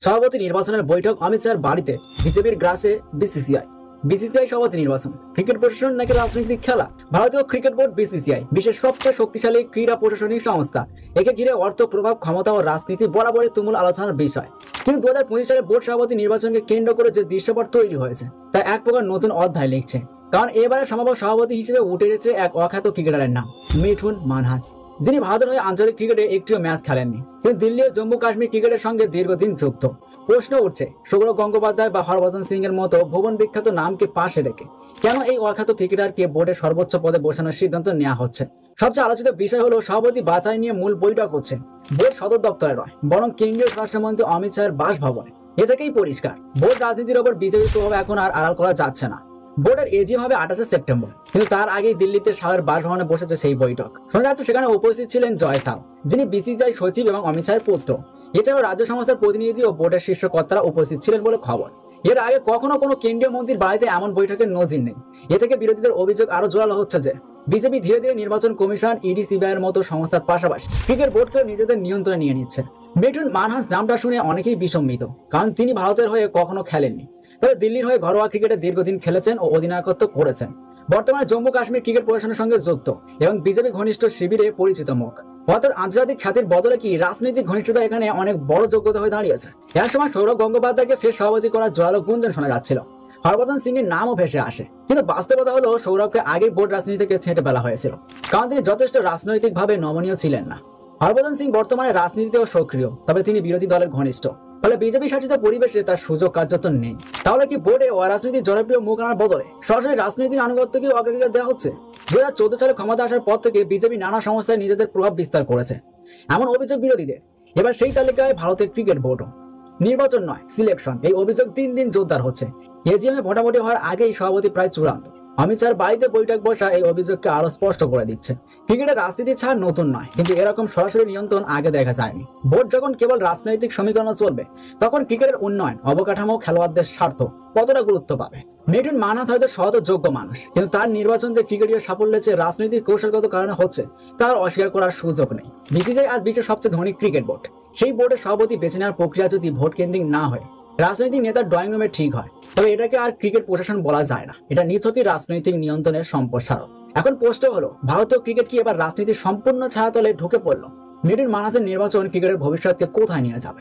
সভাপতি নির্বাচনের বৈঠক অমিত শাহের বাড়িতে, বিজেপির গ্রাসে বিসিসিআই সভাপতি নির্বাচন, ক্রিকেট প্রশাসন নাকি রাজনৈতিক খেলা? ভারতীয় ক্রিকেট বোর্ড বিসিসিআই বিশ্বের সবচেয়ে শক্তিশালী ক্রীড়া প্রশাসনিক সংস্থা। একে ঘিরে অর্থ, প্রভাব, ক্ষমতা ও রাজনীতি বরাবরই তুমুল আলোচনার বিষয়। কিন্তু 2025 সালে বোর্ড সভাপতি নির্বাচনকে কেন্দ্র করে যে দৃশ্যপট তৈরি হয়েছে তা এক প্রকার নতুন অধ্যায় লিখছে। কারণ এবারে সম্ভাব্য সভাপতি হিসেবে উঠে এসেছে এক অখ্যাত ক্রিকেটারের নাম, মিঠুন মানহাস, যিনি ভারতের হয়ে আন্তর্জাতিক ক্রিকেটে একটিও ম্যাচ খেলেননি, কিন্তু দিল্লি ও জম্মু কাশ্মীর ক্রিকেটের সঙ্গে দীর্ঘদিন যুক্ত। প্রশ্ন উঠছে, সৌরভ গঙ্গোপাধ্যায় বা হরভজন সিং এর মতো ভুবন বিখ্যাত নামকে পাশে রেখে কেন এই অখ্যাত ক্রিকেটারকে বোর্ডের সর্বোচ্চ পদে বসানোর সিদ্ধান্ত নেওয়া হচ্ছে? সবচেয়ে আলোচিত বিষয় হলো সভাপতি বাছাই নিয়ে মূল বৈঠক হচ্ছে বোর্ড সদর দপ্তরে নয়, বরং কেন্দ্রীয় স্বরাষ্ট্রমন্ত্রী অমিত শাহের বাসভবনে। এ থেকেই পরিষ্কার, বোর্ড রাজনীতির ওপর বিজেপির প্রভাব এখন আর আড়াল করা যাচ্ছে না। বোর্ডের এজিএম হবে 28 সেপ্টেম্বর, কিন্তু তার আগেই দিল্লিতে শাহের বাসভবনে বসেছে সেই বৈঠক। শোনা যাচ্ছে সেখানে উপস্থিত ছিলেন জয় শাহ, যিনি বিসিসিআই সচিব এবং অমিত শাহের পুত্র। এছাড়াও রাজ্য সংস্থার প্রতিনিধি ও বোর্ডের শীর্ষ কর্তারা উপস্থিত ছিলেন বলে খবর। এর আগে কখনো কোনো কেন্দ্রীয় মন্ত্রীর বাড়িতে এমন বৈঠকের নজির নেই। এ থেকে বিরোধীদের অভিযোগ আরো জোরালো হচ্ছে যে বিজেপি ধীরে ধীরে নির্বাচন কমিশন, ইডি, সিবিআইয়ের মতো সংস্থার পাশাপাশি ক্রিকেট বোর্ডকেও নিজেদের নিয়ন্ত্রণে নিয়ে নিচ্ছে। মিঠুন মানহাস নামটা শুনে অনেকেই বিসম্মিত, কারণ তিনি ভারতের হয়ে কখনো খেলেননি, তবে দিল্লির হয়ে ঘরোয়া ক্রিকেটে দীর্ঘদিন খেলেছেন ও অধিনায়কত্ব করেছেন। বর্তমানে জম্মু কাশ্মীর ক্রিকেট প্রশাসনের সঙ্গে যুক্ত এবং বিজেপি ঘনিষ্ঠ শিবিরে পরিচিত মুখ। অর্থাৎ আন্তর্জাতিক খ্যাতির বদলে কি রাজনৈতিক ঘনিষ্ঠতা এখানে অনেক বড় যোগ্যতা হয়ে দাঁড়িয়েছে। এক সময় সৌরভ গঙ্গোপাধ্যায়কে ফের সভাপতি করার জোরালো গুঞ্জন শোনা যাচ্ছিল, হরভজন সিং এর নামও ভেসে আসে, কিন্তু বাস্তবতা হলো সৌরভকে আগেই বোর্ড রাজনীতি থেকে ছেঁটে ফেলা হয়েছিল, কারণ তিনি যথেষ্ট রাজনৈতিকভাবে নমনীয় ছিলেন না। হরভজন সিং বর্তমানে রাজনীতিতেও সক্রিয়, তবে তিনি বিরোধী দলের ঘনিষ্ঠ, ফলে বিজেপি শাসিত পরিবেশে তার সুযোগ কার্যত নেই। তাহলে কি বোর্ডে অরাজনৈতিক জনপ্রিয় মুখ আনার বদলে সরাসরি রাজনৈতিক আনুগত্যকে অগ্রাধিকার দেওয়া হচ্ছে? 2014 সালে ক্ষমতা আসার পর থেকে বিজেপি নানা সংস্থায় নিজেদের প্রভাব বিস্তার করেছে, এমন অভিযোগ বিরোধীদের। এবার সেই তালিকায় ভারতের ক্রিকেট বোর্ডও। নির্বাচন নয়, সিলেকশন, এই অভিযোগ দিন দিন জোরদার হচ্ছে। এজিএমে ভোটাভুটি হওয়ার আগেই সভাপতি প্রায় চূড়ান্ত। অমিত শাহের বাড়িতে বৈঠক বসা এই অভিযোগকে আরো স্পষ্ট করে দিচ্ছে। ক্রিকেটের রাজনীতির ছাড় নতুন নয়, কিন্তু এরকম সরাসরি নিয়ন্ত্রণ আগে দেখা যায়নি। বোর্ড যখন কেবল রাজনৈতিক সমীকরণ চলবে, তখন ক্রিকেটের উন্নয়ন, অবকাঠামো, খেলোয়াড়দের স্বার্থ কতটা গুরুত্ব পাবে? মিঠুন মানহাস হয়তো সহজ যোগ্য মানুষ, কিন্তু তার নির্বাচন যে ক্রিকেটীয় সাফল্যের চেয়ে রাজনৈতিক কৌশলগত কারণে হচ্ছে তার অস্বীকার করার সুযোগ নেই। বিসিসিআই আজ বিশ্বের সবচেয়ে ধনী ক্রিকেট বোর্ড। সেই বোর্ডের সভাপতি বেছে নেওয়ার প্রক্রিয়া যদি ভোট কেন্দ্রিক না হয়, রাজনৈতিক নেতার ড্রয়িং রুমে ঠিক হয়, তবে এটাকে আর ক্রিকেট প্রশাসন বলা যায় না। এটা নিছকই রাজনৈতিক নিয়ন্ত্রণের সম্প্রসারণ। এখন প্রশ্ন হলো, ভারতীয় ক্রিকেট কি এবার রাজনীতির সম্পূর্ণ ছায়াতলে ঢুকে পড়লো? মিঠুন মানহাসের নির্বাচন ক্রিকেটের ভবিষ্যৎকে কোথায় নিয়ে যাবে?